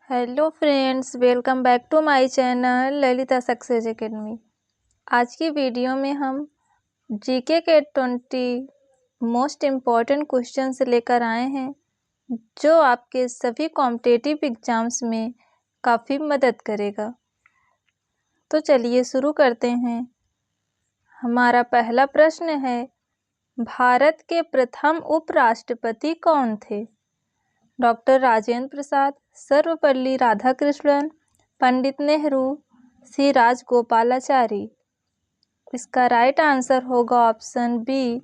Hello friends, welcome back to my channel Lalita success academy. आज की video में हम जीके के 20 मोस्ट इम्पॉर्टेंट क्वेश्चंस लेकर आए हैं जो आपके सभी कॉम्पिटिटिव एग्जाम्स में काफ़ी मदद करेगा। तो चलिए शुरू करते हैं। हमारा पहला प्रश्न है, भारत के प्रथम उपराष्ट्रपति कौन थे? Doctor Rajendra Prasad, Sarvepalli Radhakrishnan, Pandit Nehru, C Rajagopalachari. इसका राइट आंसर होगा option B,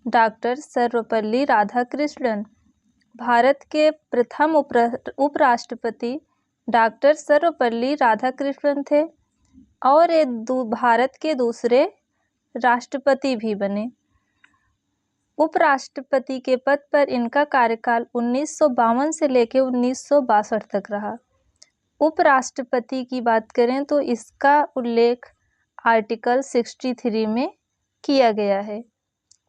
doctor Sarvepalli Radhakrishnan. Bharat के प्रथम उपराष्ट्रपति डॉक्टर सर्वपल्ली राधाकृष्णन थे और ये भारत के दूसरे राष्ट्रपति भी बने। उपराष्ट्रपति के पद पर इनका कार्यकाल 1952 से लेकर 1962 तक रहा। उपराष्ट्रपति की बात करें तो इसका उल्लेख आर्टिकल 63 में किया गया है।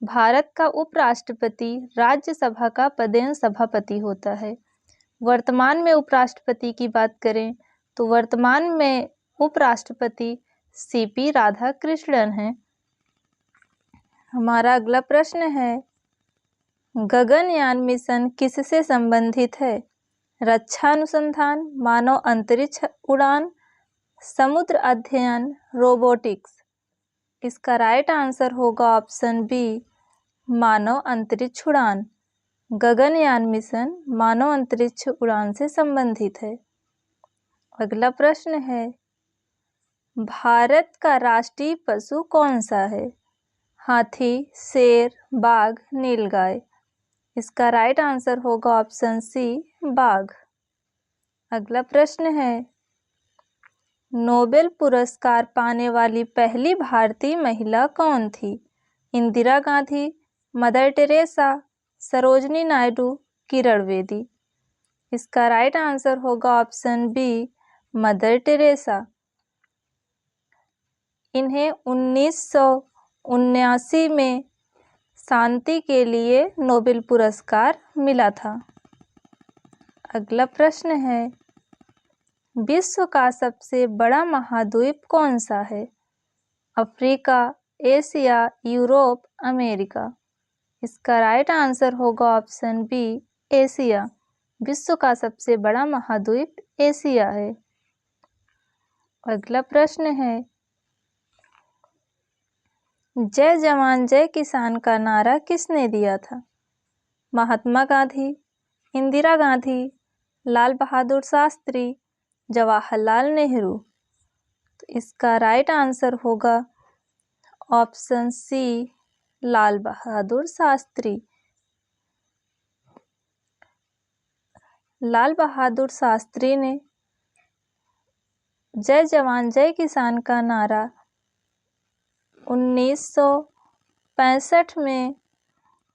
भारत का उपराष्ट्रपति राज्यसभा का पदेन सभापति होता है। वर्तमान में उपराष्ट्रपति की बात करें तो वर्तमान में उपराष्ट्रपति सीपी राधाकृष्णन हैं। हमारा अगला प्रश्न है, गगनयान मिशन किससे संबंधित है? रक्षा अनुसंधान, मानव अंतरिक्ष उड़ान, समुद्र अध्ययन, रोबोटिक्स। इसका राइट आंसर होगा ऑप्शन बी, मानव अंतरिक्ष उड़ान। गगनयान मिशन मानव अंतरिक्ष उड़ान से संबंधित है। अगला प्रश्न है, भारत का राष्ट्रीय पशु कौन सा है? हाथी, शेर, बाघ, नीलगाय। इसका राइट आंसर होगा ऑप्शन सी, बाघ। अगला प्रश्न है, नोबेल पुरस्कार पाने वाली पहली भारतीय महिला कौन थी? Indira Gandhi, mother Teresa, Sarojini Naidu, Kiran Bedi. इसका राइट आंसर होगा ऑप्शन बी, मदर टेरेसा। इन्हें 1979 में शांति के लिए नोबेल पुरस्कार मिला था। अगला प्रश्न है, विश्व का सबसे बड़ा महाद्वीप कौन सा है? Africa, Asia, Europe, America. इसका राइट आंसर होगा ऑप्शन बी, एशिया। विश्व का सबसे बड़ा महाद्वीप एशिया है। अगला प्रश्न है, जय जवान जय किसान का नारा किसने दिया था? महात्मा गांधी, इंदिरा गांधी, लाल बहादुर शास्त्री, जवाहरलाल नेहरू। तो इसका राइट आंसर होगा ऑप्शन सी, लाल बहादुर शास्त्री। लाल बहादुर शास्त्री ने जय जवान जय किसान का नारा 1965 में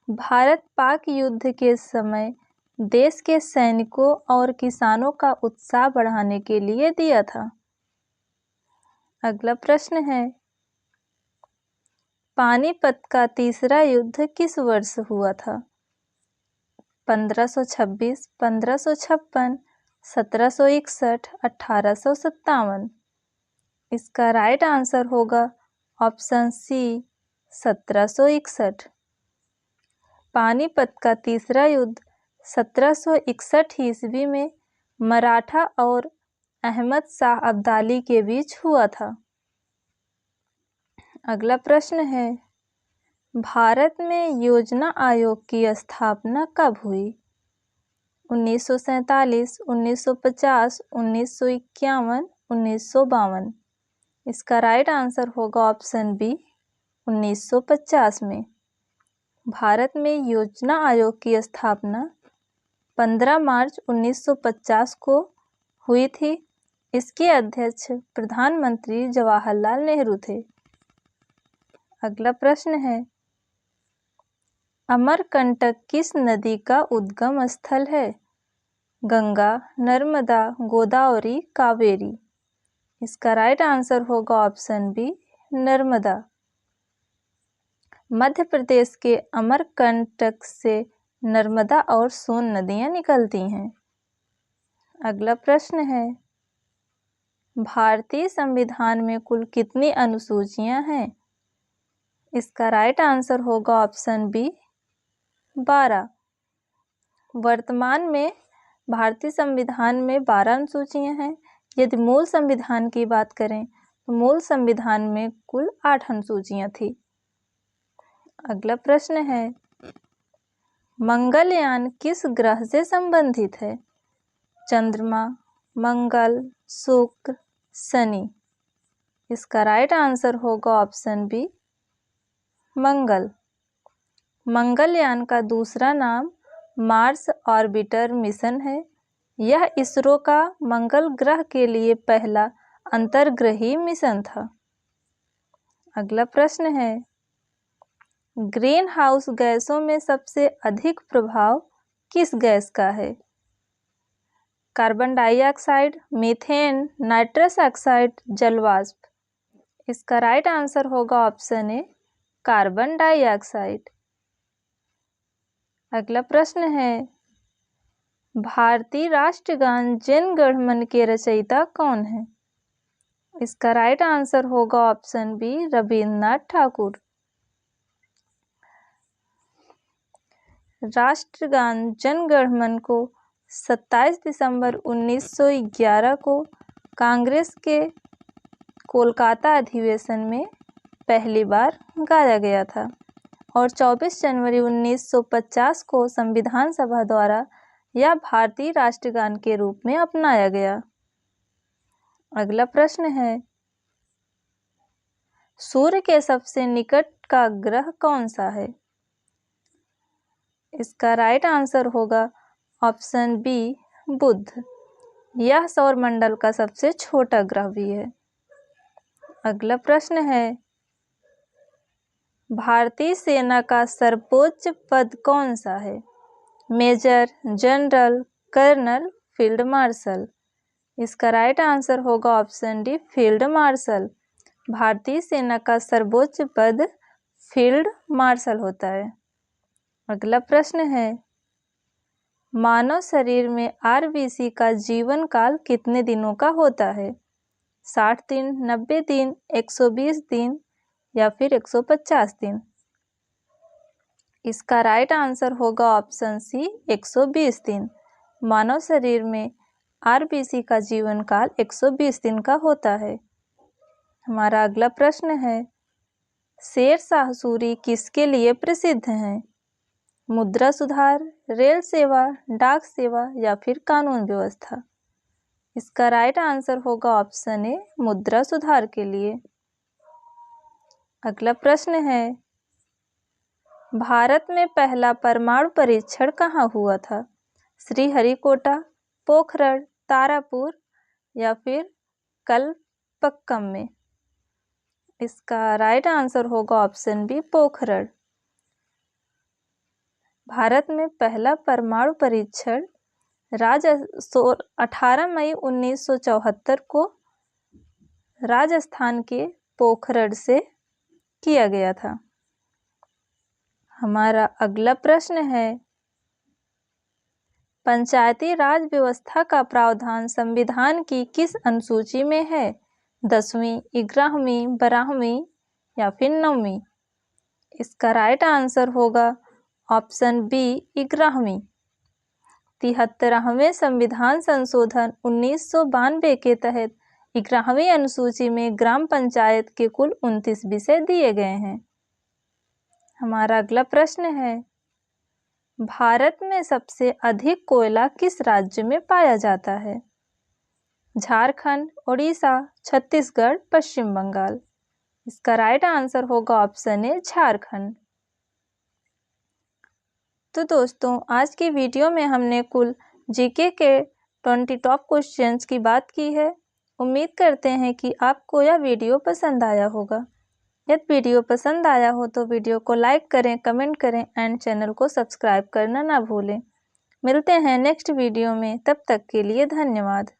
भारत पाक युद्ध के समय देश के सैनिकों और किसानों का उत्साह बढ़ाने के लिए दिया था। अगला प्रश्न है, पानीपत का तीसरा युद्ध किस वर्ष हुआ था? 1526, 1556, 1761, 1857। इसका राइट आंसर होगा ऑप्शन सी, 1761। पानीपत का तीसरा युद्ध 1761 ईस्वी में मराठा और अहमद शाह अब्दाली के बीच हुआ था। अगला प्रश्न है, भारत में योजना आयोग की स्थापना कब हुई? 1947, 1950, 1951, 1952। इसका राइट आंसर होगा ऑप्शन बी, 1950 में। भारत में योजना आयोग की स्थापना 15 मार्च 1950 को हुई थी। इसके अध्यक्ष प्रधानमंत्री जवाहरलाल नेहरू थे। अगला प्रश्न है, अमरकंटक किस नदी का उद्गम स्थल है? गंगा, नर्मदा, गोदावरी, कावेरी। इसका राइट आंसर होगा ऑप्शन बी, नर्मदा। मध्य प्रदेश के अमरकंटक से नर्मदा और सोन नदियां निकलती हैं। अगला प्रश्न है, भारतीय संविधान में कुल कितनी अनुसूचियां हैं? इसका राइट आंसर होगा ऑप्शन बी 12। वर्तमान में भारतीय संविधान में 12 अनुसूचियां हैं। यदि मूल संविधान की बात करें तो मूल संविधान में कुल 8 अनुसूचियां थी। अगला प्रश्न है, मंगलयान किस ग्रह से संबंधित है? चंद्रमा, मंगल, शुक्र, शनि। इसका राइट आंसर होगा ऑप्शन बी मंगल। मंगलयान का दूसरा नाम मार्स ऑर्बिटर मिशन है। यह इसरो का मंगल ग्रह के लिए पहला अंतर्ग्रही मिशन था। अगला प्रश्न है, ग्रीन हाउस गैसों में सबसे अधिक प्रभाव किस गैस का है? Carbon dioxide, methane, nitrous oxide, जलवाष्प। इसका राइट आंसर होगा ऑप्शन ए कार्बन डाइऑक्साइड। अगला प्रश्न है, भारतीय राष्ट्रगान जन गण मन के रचयिता कौन है? इसका राइट आंसर होगा ऑप्शन बी रविन्द्रनाथ ठाकुर। राष्ट्रगान जन गण मन को 27 दिसंबर 1911 को कांग्रेस के कोलकाता अधिवेशन में पहली बार गाया गया था और 24 जनवरी 1950 को संविधान सभा द्वारा यह भारतीय राष्ट्रगान के रूप में अपनाया गया। अगला प्रश्न है, सूर्य के सबसे निकट का ग्रह कौन सा है? इसका राइट आंसर होगा ऑप्शन बी बुध। यह सौरमंडल का सबसे छोटा ग्रह भी है। अगला प्रश्न है, भारतीय सेना का सर्वोच्च पद कौन सा है? Major, general, colonel, field marshal. इसका राइट आंसर होगा ऑप्शन डी फील्ड मार्शल। भारतीय सेना का सर्वोच्च पद फील्ड मार्शल होता है। अगला प्रश्न है, मानव शरीर में आरबीसी का जीवन काल कितने दिनों का होता है? 60 दिन, 90 दिन, 120 दिन या फिर 150 दिन। इसका राइट आंसर होगा ऑप्शन सी 120 दिन। मानव शरीर में आरबीसी का जीवन काल 120 दिन का होता है। हमारा अगला प्रश्न है, शेरशाह सूरी किसके लिए प्रसिद्ध हैं? मुद्रा सुधार, रेल सेवा, डाक सेवा या फिर कानून व्यवस्था। इसका राइट आंसर होगा ऑप्शन ए मुद्रा सुधार के लिए। अगला प्रश्न है, भारत में पहला परमाणु परीक्षण कहाँ हुआ था? श्रीहरिकोटा, पोखरण, तारापुर या फिर कलपक्कम में। इसका राइट आंसर होगा ऑप्शन बी पोखरण। भारत में पहला परमाणु परीक्षण 18 मई 1974 को राजस्थान के पोखरण से किया गया था। हमारा अगला प्रश्न है, पंचायती राज व्यवस्था का प्रावधान संविधान की किस अनुसूची में है? 10वीं, 11वीं, 12वीं या फिर 9वीं। इसका राइट आंसर होगा ऑप्शन बी 11वीं। 73वें संविधान संशोधन 1992 के तहत 11वीं अनुसूची में ग्राम पंचायत के कुल 29 विषय दिए गए हैं। हमारा अगला प्रश्न है, भारत में सबसे अधिक कोयला किस राज्य में पाया जाता है? झारखंड, उड़ीसा, छत्तीसगढ़, पश्चिम बंगाल। इसका राइट आंसर होगा ऑप्शन ए झारखंड। तो दोस्तों, आज की वीडियो में हमने कुल जीके के 20 टॉप क्वेश्चंस की बात की है। उम्मीद करते हैं कि आपको यह वीडियो पसंद आया होगा। यदि वीडियो पसंद आया हो तो वीडियो को लाइक करें, कमेंट करें एंड चैनल को सब्सक्राइब करना ना भूलें। मिलते हैं नेक्स्ट वीडियो में, तब तक के लिए धन्यवाद।